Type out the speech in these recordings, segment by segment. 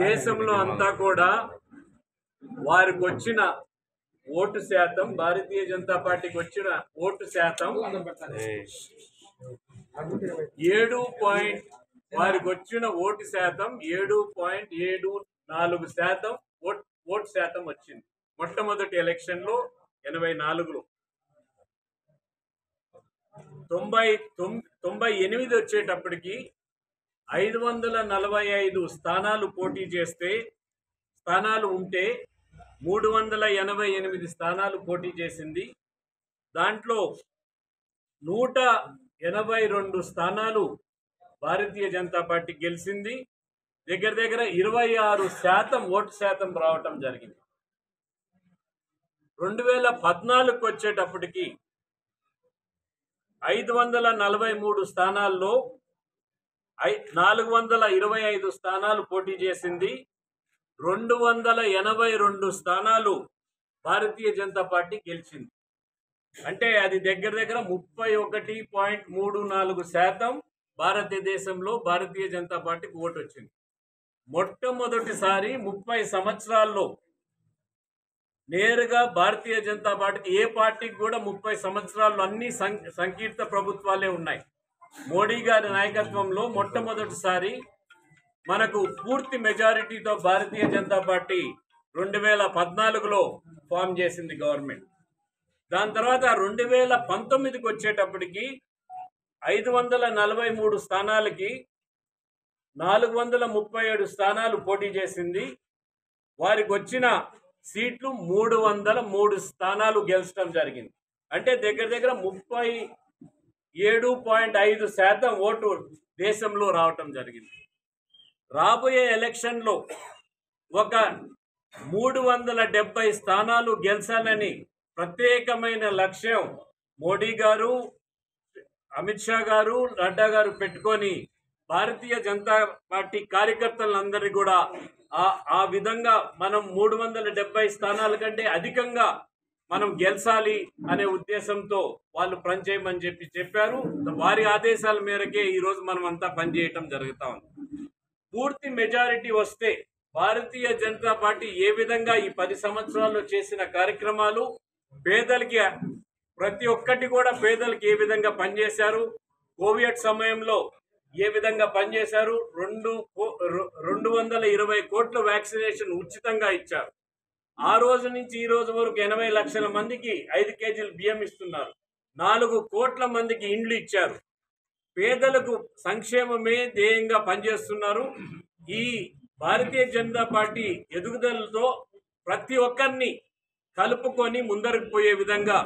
దేశంలో అంతా కూడా వారికి వచ్చిన ఓటు శాతం, భారతీయ జనతా పార్టీకి వచ్చిన ఓటు శాతం 7 వారికి వచ్చిన ఓటు శాతం 7.74% ఓటు శాతం వచ్చింది. మొట్టమొదటి ఎలక్షన్ లో 84లో 98 వచ్చేటప్పటికి 545 స్థానాలు పోటీ చేస్తే స్థానాలు ఉంటే 388 స్థానాలు పోటీ చేసింది. దాంట్లో 182 స్థానాలు భారతీయ జనతా పార్టీ గెలిచింది. దగ్గర 26% ఓటు శాతం రావటం జరిగింది. 2014కు వచ్చేటప్పటికి 543 స్థానాల్లో 425 స్థానాలు పోటీ చేసింది. 282 స్థానాలు భారతీయ జనతా పార్టీ గెలిచింది. అంటే అది దగ్గర 31.34% భారతదేశంలో భారతీయ జనతా పార్టీకి ఓటు వచ్చింది. మొట్టమొదటిసారి 30 సంవత్సరాల్లో నేరుగా భారతీయ జనతా పార్టీకి, ఏ పార్టీకి కూడా 30 సంవత్సరాల్లో అన్ని సంకీర్ణ ప్రభుత్వాలే ఉన్నాయి. మోడీ గారి నాయకత్వంలో మొట్టమొదటిసారి మనకు పూర్తి మెజారిటీతో భారతీయ జనతా పార్టీ 2014లో ఫామ్ చేసింది గవర్నమెంట్. దాని తర్వాత 2019కి వచ్చేటప్పటికి 543 స్థానాలకి 437 స్థానాలు పోటీ చేసింది. వారికి వచ్చిన సీట్లు 303 స్థానాలు గెలిచడం జరిగింది. అంటే దగ్గర 37.5% ఓటు దేశంలో రావటం జరిగింది. రాబోయే ఎలక్షన్లో ఒక 370 స్థానాలు గెలిచాలని ప్రత్యేకమైన లక్ష్యం మోడీ గారు, అమిత్ షా గారు, నడ్డా గారు పెట్టుకొని భారతీయ జనతా పార్టీ కార్యకర్తలందరినీ కూడా ఆ విధంగా మనం 370 స్థానాల కంటే అధికంగా మనం గెలిచాలి అనే ఉద్దేశంతో వాళ్ళు పనిచేయమని చెప్పారు. వారి ఆదేశాల మేరకే ఈరోజు మనం అంతా పనిచేయటం జరుగుతూ ఉంది. పూర్తి మెజారిటీ వస్తే భారతీయ జనతా పార్టీ ఏ విధంగా ఈ 10 సంవత్సరాల్లో చేసిన కార్యక్రమాలు, పేదలకి ప్రతి ఒక్కటి కూడా పేదలకి ఏ విధంగా పనిచేశారు, కోవిడ్ సమయంలో ఏ విధంగా పనిచేశారు, 220 కోట్ల వ్యాక్సినేషన్ ఉచితంగా ఇచ్చారు. ఆ రోజు నుంచి ఈ రోజు వరకు 80 లక్షల మందికి 5 కేజీలు బియ్యం ఇస్తున్నారు. 4 కోట్ల మందికి ఇండ్లు ఇచ్చారు. పేదలకు సంక్షేమమే ధ్యేయంగా పనిచేస్తున్నారు. ఈ భారతీయ జనతా పార్టీ ఎదుగుదలతో ప్రతి ఒక్కరిని కలుపుకొని ముందరకు పోయే విధంగా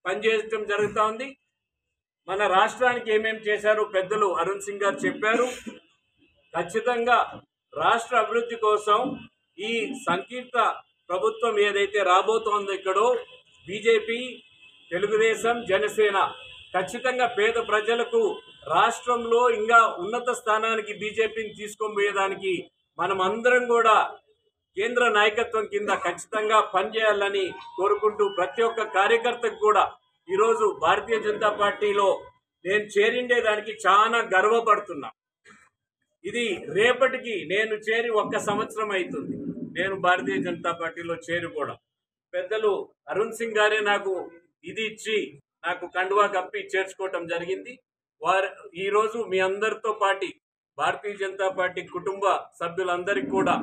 పనిచేయడం జరుగుతూ ఉంది. మన రాష్ట్రానికి ఏమేమి చేశారో పెద్దలు అరుణ్ సింగ్ గారు చెప్పారు. ఖచ్చితంగా రాష్ట్ర అభివృద్ధి కోసం ఈ సంకీర్ణ ప్రభుత్వం ఏదైతే రాబోతోందో ఇక్కడో బీజేపీ, తెలుగుదేశం, జనసేన ఖచ్చితంగా పేద ప్రజలకు రాష్ట్రంలో ఇంకా ఉన్నత స్థానానికి బీజేపీని తీసుకొని పోయేదానికి మనం అందరం కూడా కేంద్ర నాయకత్వం కింద ఖచ్చితంగా పనిచేయాలని కోరుకుంటూ ప్రతి ఒక్క కార్యకర్తకు కూడా ఈరోజు భారతీయ జనతా పార్టీలో నేను చేరిండేదానికి చాలా గర్వపడుతున్నా. ఇది రేపటికి నేను చేరి 1 సంవత్సరం అవుతుంది. నేను భారతీయ జనతా పార్టీలో చేరి కూడా పెద్దలు అరుణ్ సింగ్ గారే నాకు ఇది ఇచ్చి నాకు కండువా కప్పి చేర్చుకోవటం జరిగింది. ఈరోజు మీ అందరితో పాటు భారతీయ జనతా పార్టీ కుటుంబ సభ్యులందరికీ కూడా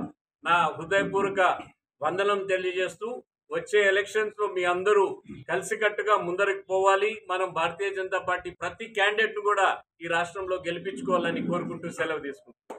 నా హృదయపూర్వక వందనం తెలియజేస్తూ వచ్చే ఎలక్షన్స్ లో మీ అందరూ కలిసికట్టుగా ముందరికి పోవాలి. మనం భారతీయ జనతా పార్టీ ప్రతి క్యాండిడేట్ ను కూడా ఈ రాష్ట్రంలో గెలిపించుకోవాలని కోరుకుంటూ సెలవు తీసుకుంటాం.